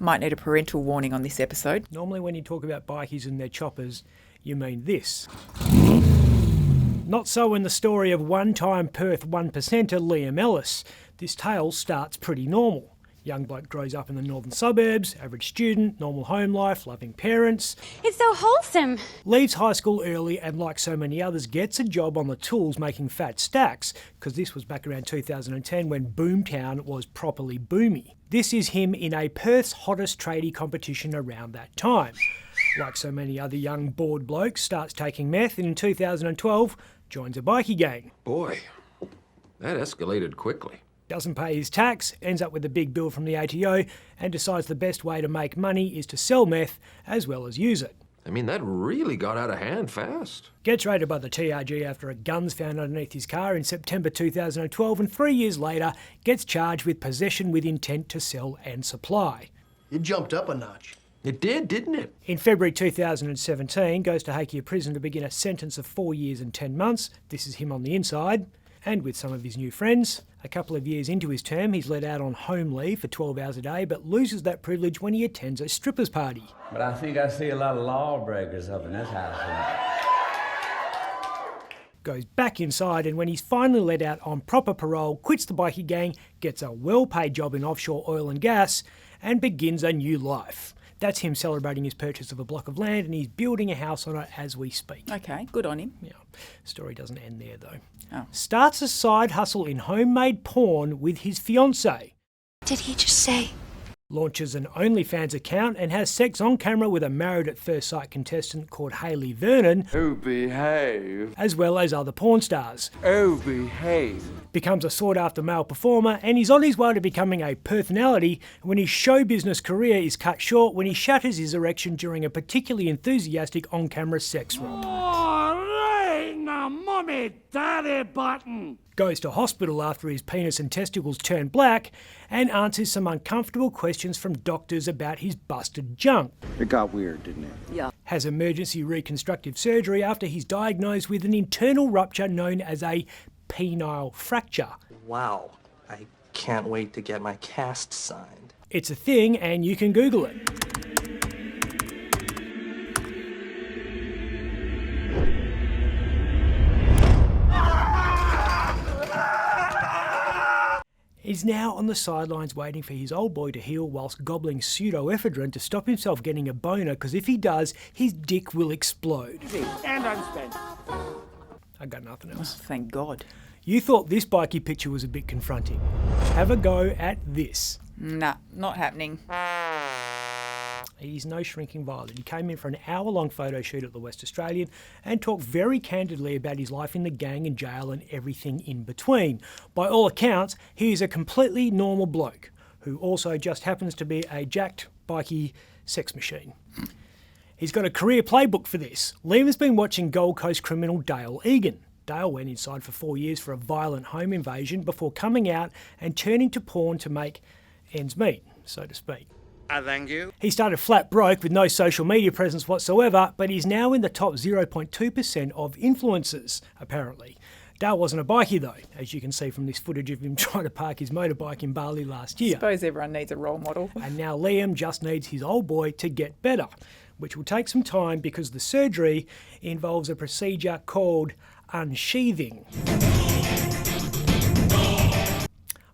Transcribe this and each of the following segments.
Might need a parental warning on this episode. Normally when you talk about bikies and their choppers, you mean this. Not so in the story of one-time Perth 1%er Liam Ellis. This tale starts pretty normal. Young bloke grows up in the northern suburbs, average student, normal home life, loving parents. It's so wholesome. Leaves high school early and, like so many others, gets a job on the tools making fat stacks, because this was back around 2010 when Boomtown was properly boomy. This is him in a Perth's hottest tradie competition around that time. Like so many other young bored blokes, starts taking meth and in 2012 joins a bikie gang. Boy, that escalated quickly. Doesn't pay his tax, ends up with a big bill from the ATO, and decides the best way to make money is to sell meth as well as use it. I mean, that really got out of hand fast. Gets raided by the TRG after a gun's found underneath his car in September 2012, and 3 years later gets charged with possession with intent to sell and supply. It jumped up a notch. It did, didn't it? In February 2017, goes to Hakea prison to begin a sentence of 4 years and 10 months. This is him on the inside, and with some of his new friends. A couple of years into his term, he's let out on home leave for 12 hours a day, but loses that privilege when he attends a strippers party. But I think I see a lot of lawbreakers up in this house tonight. Goes back inside, and when he's finally let out on proper parole, quits the bikie gang, gets a well-paid job in offshore oil and gas, and begins a new life. That's him celebrating his purchase of a block of land, and he's building a house on it as we speak. Okay, good on him. Yeah, story doesn't end there though. Oh. Starts a side hustle in homemade porn with his fiancée. Did he just say? Launches an OnlyFans account and has sex on camera with a Married at First Sight contestant called Hayley Vernon. Oh, behave. As well as other porn stars. Oh, behave. Becomes a sought-after male performer, and he's on his way to becoming a personality when his show business career is cut short when he shatters his erection during a particularly enthusiastic on-camera sex role. Mommy, daddy button. Goes to hospital after his penis and testicles turn black and answers some uncomfortable questions from doctors about his busted junk. It got weird, didn't it? Yeah. Has emergency reconstructive surgery after he's diagnosed with an internal rupture known as a penile fracture. Wow, I can't wait to get my cast signed. It's a thing and you can Google it. He's now on the sidelines waiting for his old boy to heal whilst gobbling pseudoephedrine to stop himself getting a boner, because if he does, his dick will explode. And unspent. I got nothing else. Oh, thank God. You thought this bikie picture was a bit confronting. Have a go at this. Nah, not happening. He's no shrinking violet. He came in for an hour-long photo shoot at the West Australian and talked very candidly about his life in the gang and jail and everything in between. By all accounts, he is a completely normal bloke who also just happens to be a jacked bikie sex machine. He's got a career playbook for this. Liam has been watching Gold Coast criminal Dale Egan. Dale went inside for 4 years for a violent home invasion before coming out and turning to porn to make ends meet, so to speak. Thank you. He started flat broke with no social media presence whatsoever, but he's now in the top 0.2% of influencers, apparently. Dale wasn't a bikie though, as you can see from this footage of him trying to park his motorbike in Bali last year. Suppose everyone needs a role model. And now Liam just needs his old boy to get better, which will take some time because the surgery involves a procedure called unsheathing.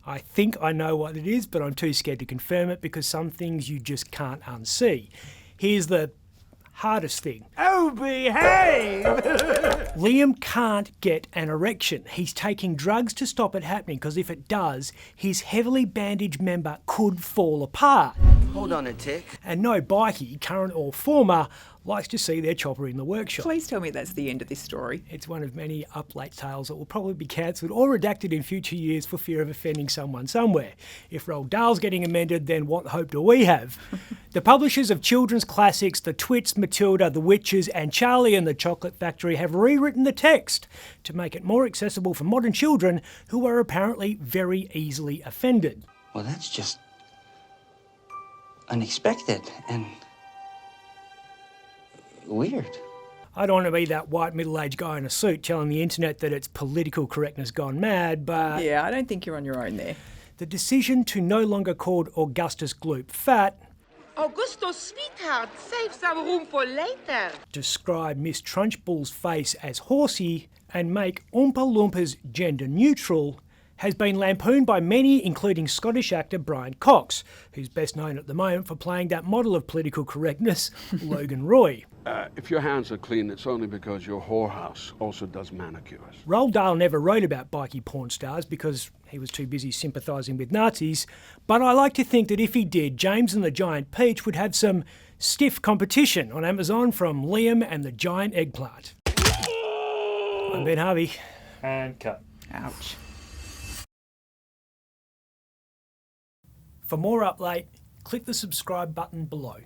I think I know what it is, but I'm too scared to confirm it because some things you just can't unsee. Here's the hardest thing. Oh, behave. Liam can't get an erection. He's taking drugs to stop it happening because if it does, his heavily bandaged member could fall apart. Hold on a tick. And no bikie, current or former, likes to see their chopper in the workshop. Please tell me that's the end of this story. It's one of many up-late tales that will probably be cancelled or redacted in future years for fear of offending someone somewhere. If Roald Dahl's getting amended, then what hope do we have? The publishers of children's classics The Twits, Matilda, The Witches and Charlie and the Chocolate Factory have rewritten the text to make it more accessible for modern children who are apparently very easily offended. Well, that's just unexpected and weird. I don't want to be that white middle-aged guy in a suit telling the internet that it's political correctness gone mad, but... Yeah, I don't think you're on your own there. The decision to no longer call Augustus Gloop fat... Augusto, sweetheart, save some room for later. Describe Miss Trunchbull's face as horsey and make Oompa Loompas gender neutral has been lampooned by many, including Scottish actor Brian Cox, who's best known at the moment for playing that model of political correctness, Logan Roy. If your hands are clean, it's only because your whorehouse also does manicures. Roald Dahl never wrote about bikie porn stars because he was too busy sympathising with Nazis, but I like to think that if he did, James and the Giant Peach would have some stiff competition on Amazon from Liam and the Giant Eggplant. I'm Ben Harvey. And cut. Ouch. For more update, click the subscribe button below.